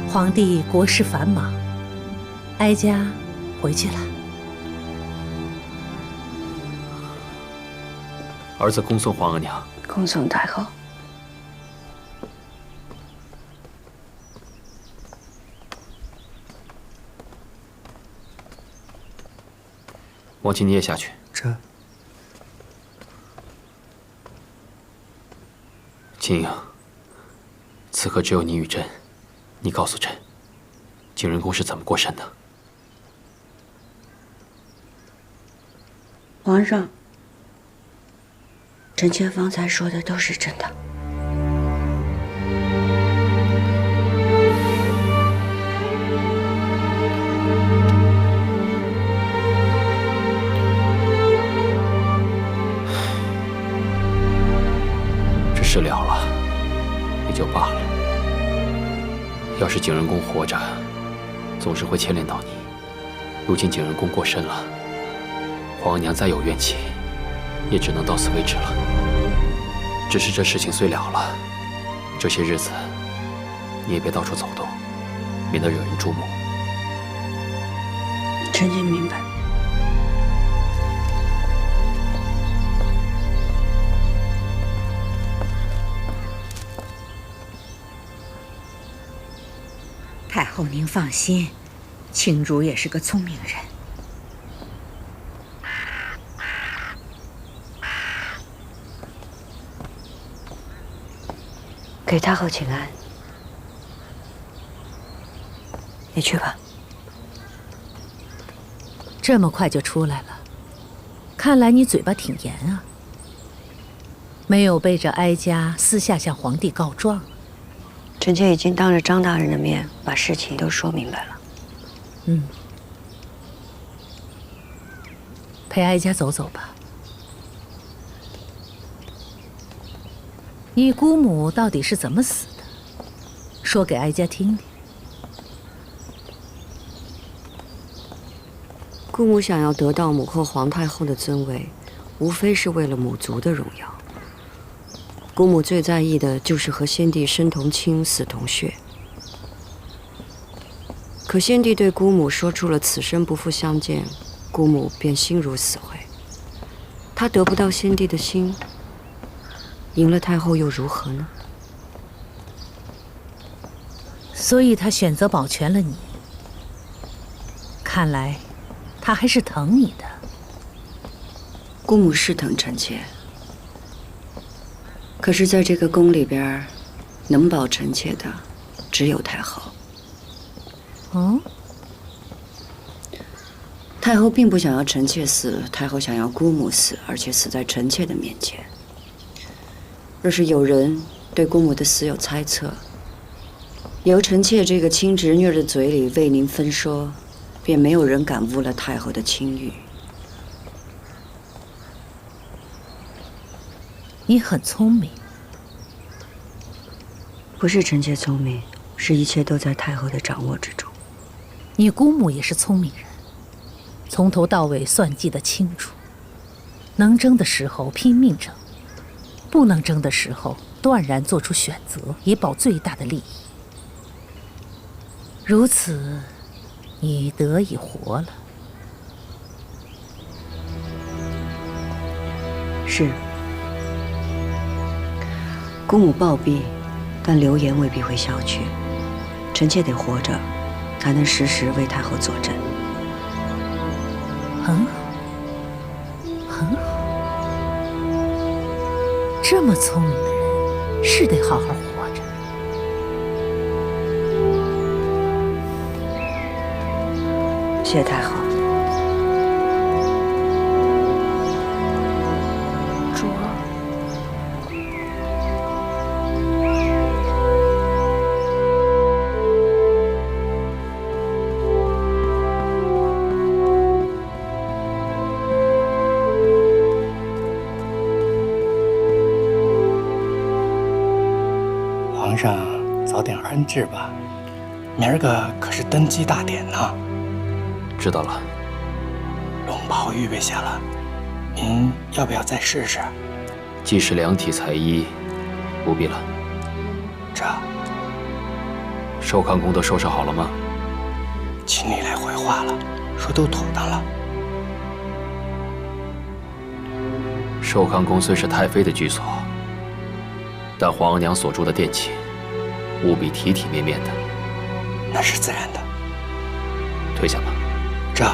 皇帝国事繁忙，哀家回去了。儿子恭送皇额娘。恭送太后。王琴，你也下去。这。秦英，此刻只有你与朕，你告诉朕，景仁公是怎么过身的？皇上。臣妾方才说的都是真的。这事了了，也就罢了。要是景仁公活着，总是会牵连到你。如今景仁公过身了，皇额娘再有怨气，也只能到此为止了。只是这事情虽了了，这些日子，你也别到处走动，免得惹人注目。臣妾明白。太后，您放心，青主也是个聪明人。给太后请安。你去吧。这么快就出来了，看来你嘴巴挺严啊，没有背着哀家私下向皇帝告状。臣妾已经当着张大人的面把事情都说明白了。陪哀家走走吧。你姑母到底是怎么死的？说给哀家听听。姑母想要得到母后皇太后的尊位，无非是为了母族的荣耀。姑母最在意的就是和先帝生同亲，死同血。可先帝对姑母说出了此生不复相见，姑母便心如死灰。她得不到先帝的心，赢了太后又如何呢？所以她选择保全了你。看来，她还是疼你的。姑母是疼臣妾。可是，在这个宫里边，能保臣妾的只有太后。哦，太后并不想要臣妾死，太后想要姑母死，而且死在臣妾的面前。若是有人对姑母的死有猜测，由臣妾这个亲侄女的嘴里为您分说，便没有人敢污了太后的清誉。你很聪明。不是臣妾聪明，是一切都在太后的掌握之中。你姑母也是聪明人，从头到尾算计得清楚，能争的时候拼命争，不能争的时候断然做出选择，以保最大的利益。如此，你得以活了。是。姑母暴毙，但流言未必会消去。臣妾得活着，才能时时为太后坐镇。很好，很好。这么聪明的人，是得好好活着。谢太后。主儿。皇上早点安置吧，明儿个可是登基大典呢。知道了。龙袍预备下了，您要不要再试试？既是量体裁衣，不必了。这寿康宫都收拾好了吗？秦理来回话了，说都妥当了。寿康宫虽是太妃的居所，但皇额娘所住的殿寝，务必体体面面的。那是自然的。退下吧。这。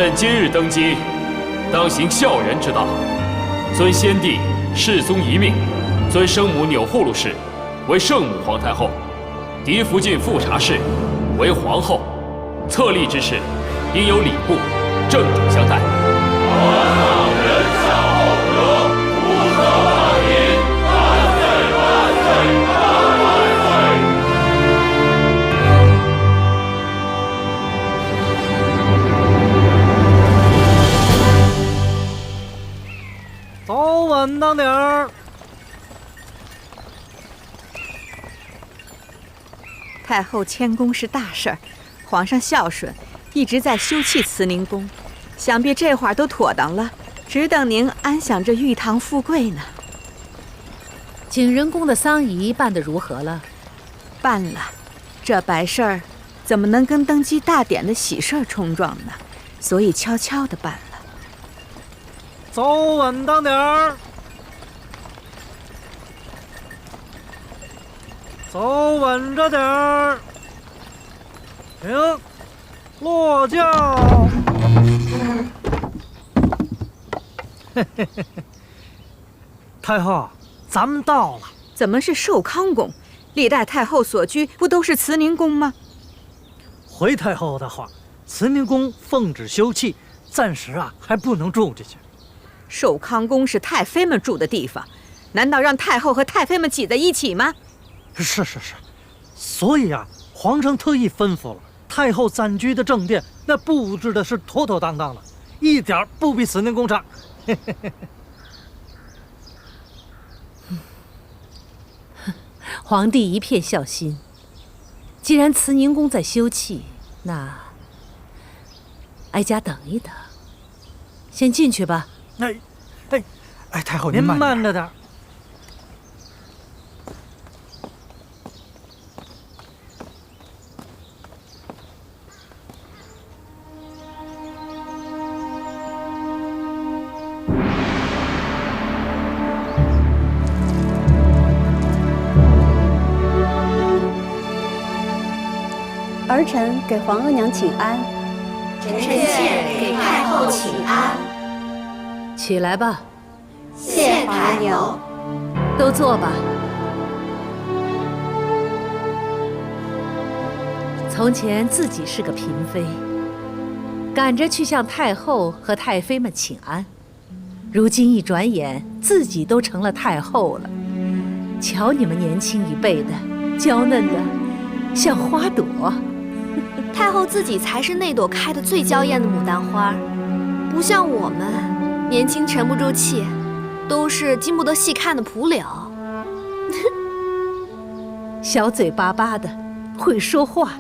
朕今日登基，当行孝仁之道，尊先帝世宗遗命，尊生母钮祜禄氏为圣母皇太后，嫡福晋富察氏为皇后。册立之事，应有礼部正主相待。人孝厚德，无色万民，万岁万岁万岁！走稳当点儿。太后迁宫是大事儿，皇上孝顺，一直在修葺慈宁宫，想必这会儿都妥当了，只等您安享这玉堂富贵呢。景仁宫的丧仪办得如何了？办了，这白事儿怎么能跟登基大典的喜事儿冲撞呢？所以悄悄地办了。走稳当点儿。走稳着点儿。停，落轿。太后，咱们到了。怎么是寿康宫？历代太后所居不都是慈宁宫吗？回太后的话，慈宁宫奉旨休葺，暂时还不能住进去。寿康宫是太妃们住的地方，难道让太后和太妃们挤在一起吗？是，所以皇上特意吩咐了，太后暂居的正殿那布置的是妥妥当当的，一点不比慈宁宫差。皇帝一片孝心。既然慈宁宫在修葺，那哀家等一等，先进去吧。太后您慢着点。儿臣给皇额娘请安。臣妾给太后请安。起来吧。谢太后。都坐吧。从前自己是个嫔妃，赶着去向太后和太妃们请安，如今一转眼，自己都成了太后了。瞧你们年轻一辈的，娇嫩的像花朵。太后自己才是那朵开得最娇艳的牡丹花，不像我们年轻沉不住气，都是经不得细看的蒲柳。小嘴巴巴的，会说话。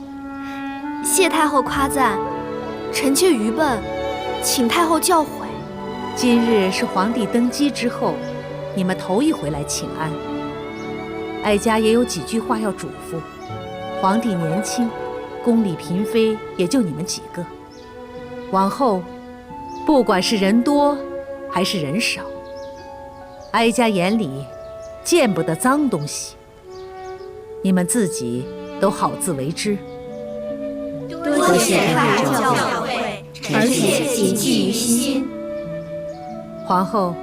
谢太后夸赞，臣妾愚笨，请太后教诲。今日是皇帝登基之后，你们头一回来请安，哀家也有几句话要嘱咐。皇帝年轻，宫里嫔妃也就你们几个，往后不管是人多还是人少，哀家眼里见不得脏东西，你们自己都好自为之。多谢太后教诲，臣妾谨记于心。皇后，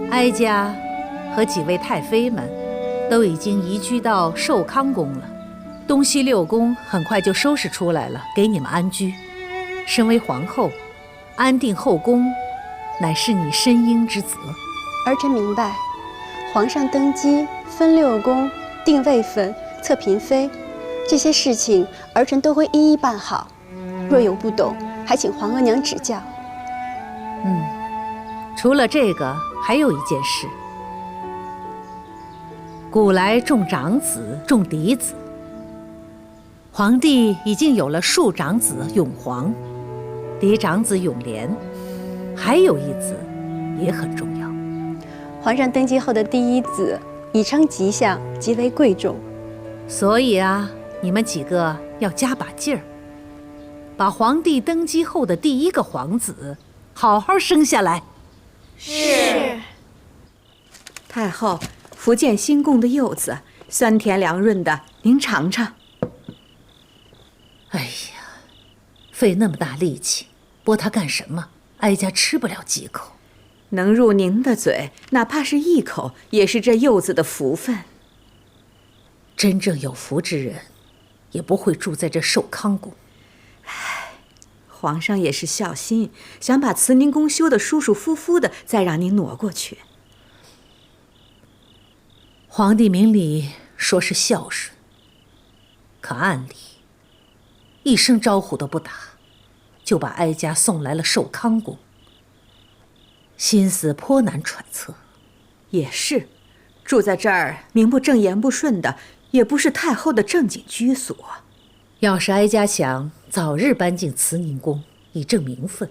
哀家和几位太妃们都已经移居到寿康宫了，东西六宫很快就收拾出来了，给你们安居。身为皇后，安定后宫，乃是你身应之责。儿臣明白，皇上登基分六宫、定位分、册嫔妃，这些事情儿臣都会一一办好。若有不懂，还请皇额娘指教。除了这个，还有一件事。古来重长子，重嫡子。皇帝已经有了庶长子永璜，嫡长子永琏，还有一子也很重要。皇上登基后的第一子已称吉祥，极为贵重。所以你们几个要加把劲儿，把皇帝登基后的第一个皇子好好生下来。是。太后，福建新贡的柚子酸甜凉润的，您尝尝。哎呀，费那么大力气，拨他干什么？哀家吃不了几口。能入您的嘴，哪怕是一口，也是这幼子的福分。真正有福之人，也不会住在这寿康宫。皇上也是孝心，想把慈宁宫修得舒舒服服的，再让您挪过去。皇帝明里说是孝顺，可暗里一声招呼都不打，就把哀家送来了寿康宫，心思颇难揣测。也是，住在这儿名不正言不顺的，也不是太后的正经居所。要是哀家想早日搬进慈宁宫以正名分，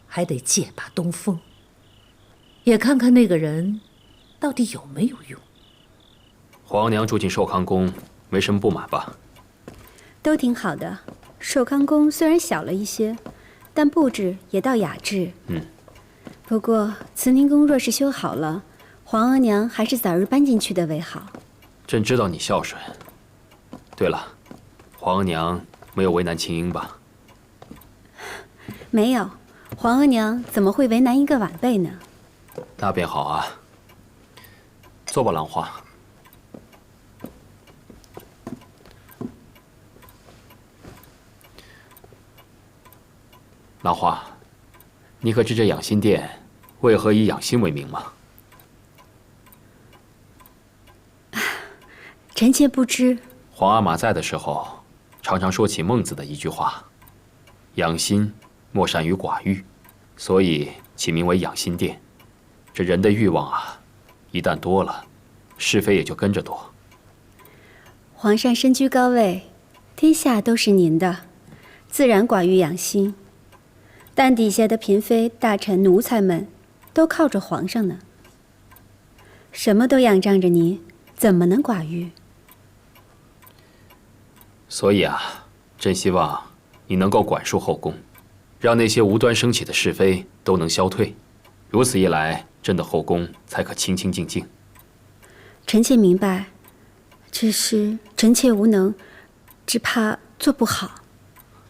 还得借把东风，也看看那个人到底有没有用。皇娘住进寿康宫，没什么不满吧？都挺好的。寿康宫虽然小了一些，但布置也倒雅致。不过慈宁宫若是修好了，皇额娘还是早日搬进去的为好。朕知道你孝顺。对了，皇额娘没有为难青英吧？没有，皇额娘怎么会为难一个晚辈呢？那便好啊。坐吧，兰花。兰花，你可知这养心殿为何以养心为名吗？臣妾不知。皇阿玛在的时候，常常说起孟子的一句话：“养心莫善于寡欲”，所以起名为养心殿。这人的欲望啊，一旦多了，是非也就跟着多。皇上身居高位，天下都是您的，自然寡欲养心。但底下的嫔妃、大臣、奴才们，都靠着皇上呢。什么都仰仗着您，怎么能寡欲？所以啊，朕希望你能够管束后宫，让那些无端升起的是非都能消退。如此一来，朕的后宫才可清清静静。臣妾明白，只是臣妾无能，只怕做不好。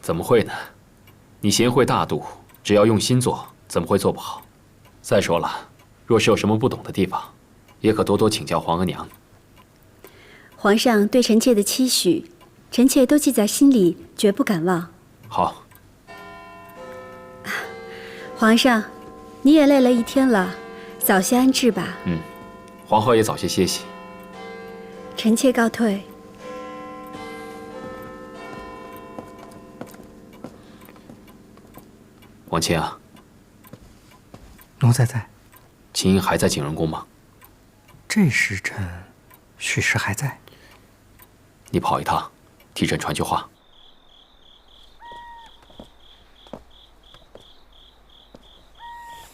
怎么会呢？你贤惠大度，只要用心做，怎么会做不好？再说了，若是有什么不懂的地方，也可多多请教皇额娘。皇上对臣妾的期许，臣妾都记在心里，绝不敢忘。好。皇上，你也累了一天了，早些安置吧。皇后也早些歇息。臣妾告退。王卿啊，奴才在。青英还在景仁宫吗？这时辰，许是还在。你跑一趟，替朕传句话。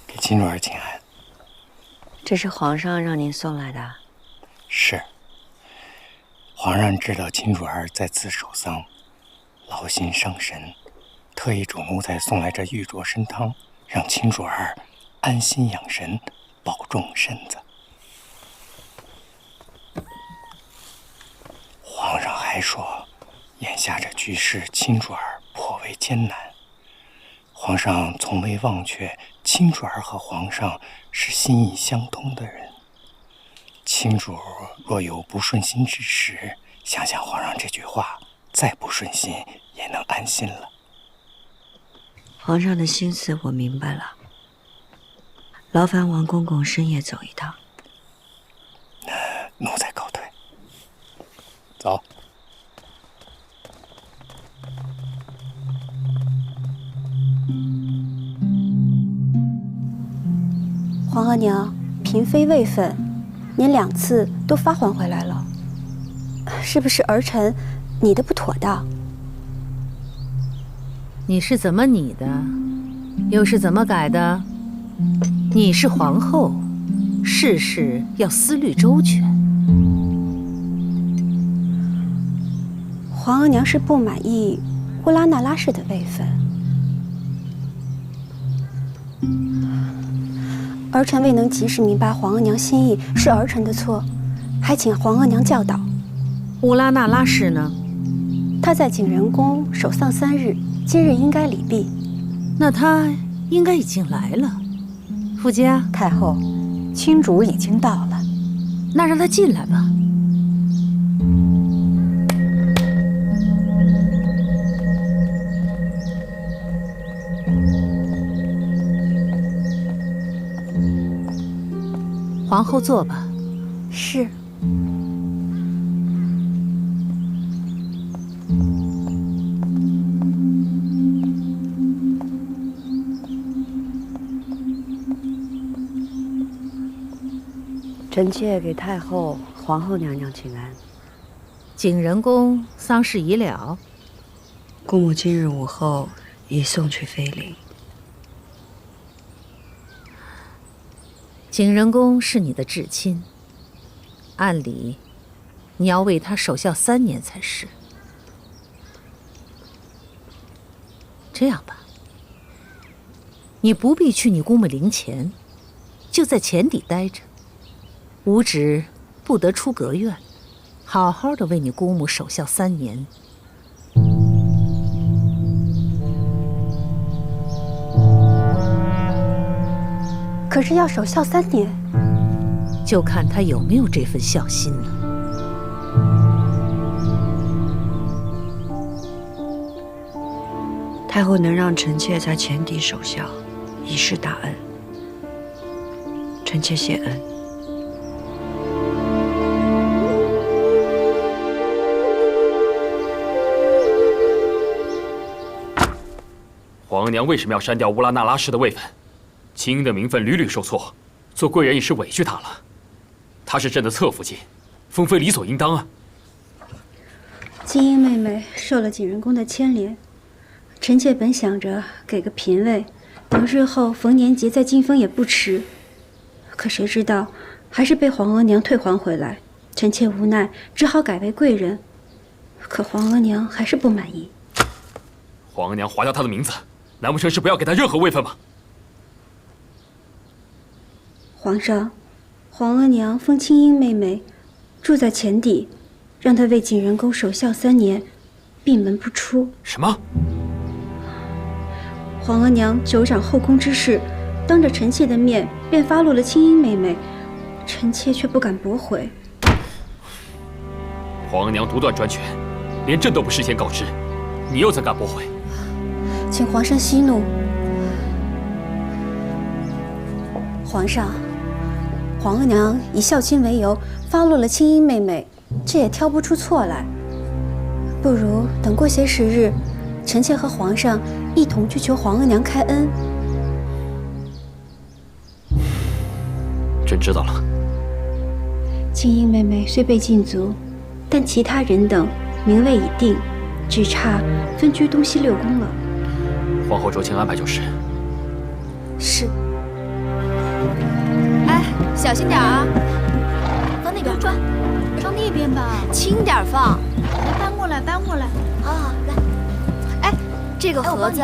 给金主儿请安。这是皇上让您送来的。是。皇上知道金主儿在此守丧，劳心伤神，特意嘱奴才送来这玉镯参汤，让金主儿安心养神，保重身子。皇上还说，眼下这局势，金主儿颇为艰难。皇上从未忘却金主儿和皇上是心意相通的人。亲主若有不顺心之时，想想皇上这句话，再不顺心也能安心了。皇上的心思我明白了，劳烦王公公深夜走一趟。奴才告退。走。皇额娘，嫔妃位分，您2次都发还回来了，是不是儿臣拟的不妥当？你是怎么拟的，又是怎么改的？你是皇后，事事要思虑周全。皇额娘是不满意乌拉那拉氏的位分，儿臣未能及时明白皇额娘心意，是儿臣的错，还请皇额娘教导。乌拉那拉氏呢？她在景仁宫守丧3日，今日应该礼毕，那他应该已经来了。傅家太后，亲主已经到了，那让他进来吧。皇后坐吧。是。臣妾给太后、皇后娘娘请安。景仁宫丧事已了，姑母今日午后已送去妃陵。景仁宫是你的至亲，按理你要为他守孝3年才是。这样吧，你不必去你姑母陵前，就在前邸待着。吾旨不得出阁院，好好的为你姑母守孝3年。可是要守孝3年，就看他有没有这份孝心了。太后能让臣妾在前邸守孝，已是大恩。臣妾谢恩。皇额娘为什么要删掉乌拉那拉氏的位分？青英的名分屡屡受挫，做贵人已是委屈她了。她是朕的侧福晋，封妃理所应当啊。青英妹妹受了景仁宫的牵连，臣妾本想着给个嫔位，等日后逢年节再进封也不迟。可谁知道，还是被皇额娘退还回来。臣妾无奈，只好改为贵人。可皇额娘还是不满意。皇额娘划掉她的名字，难不成是不要给她任何位分吗？皇上，皇额娘封青英妹妹住在前邸，让她为景仁宫守孝3年，闭门不出。什么？皇额娘久掌后宫之事，当着臣妾的面便发落了青英妹妹，臣妾却不敢驳回。皇额娘独断专权，连朕都不事先告知，你又怎敢驳回？请皇上息怒。皇上，皇额娘以孝亲为由发落了青英妹妹，这也挑不出错来。不如等过些时日，臣妾和皇上一同去求皇额娘开恩。朕知道了。青英妹妹虽被禁足，但其他人等名位已定，只差分居东西6宫了。皇后酌情安排就是。是。哎，小心点啊！往哪边转？朝那边吧。轻点放。来，搬过来，搬过来。好好，来。哎，这个盒子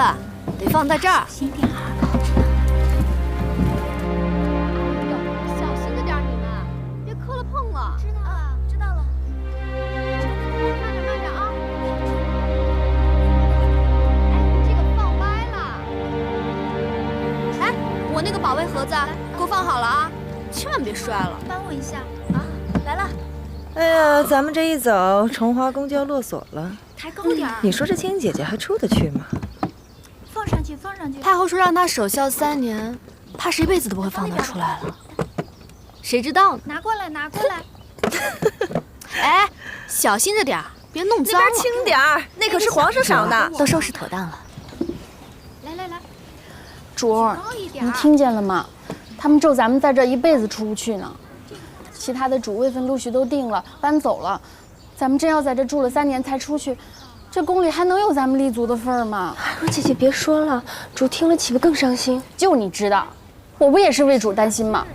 得放在这儿。小心点啊！小心着点，你们别磕了碰了。知道了，知道了。慢点，慢点啊！哎，这个放歪了。哎，我那个保卫盒子给我放好了啊，千万别摔了。帮我一下啊！来了。哎呀，咱们这一走，崇华宫就要落锁了。抬高点儿。你说这青英姐姐还出得去吗？放上去，放上去。太后说让她守孝3年，怕是一辈子都不会放她出来了。谁知道呢？拿过来，拿过来。哎，小心着点儿，别弄脏了。那边轻点儿，那可是皇上赏的。都收拾妥当了。来来来，主儿，你听见了吗？他们咒咱们在这一辈子出不去呢。其他的主位分陆续都定了，搬走了。咱们真要在这住了3年才出去，这宫里还能有咱们立足的份儿吗？若姐姐别说了，主听了岂不更伤心？就你知道，我不也是为主担心吗？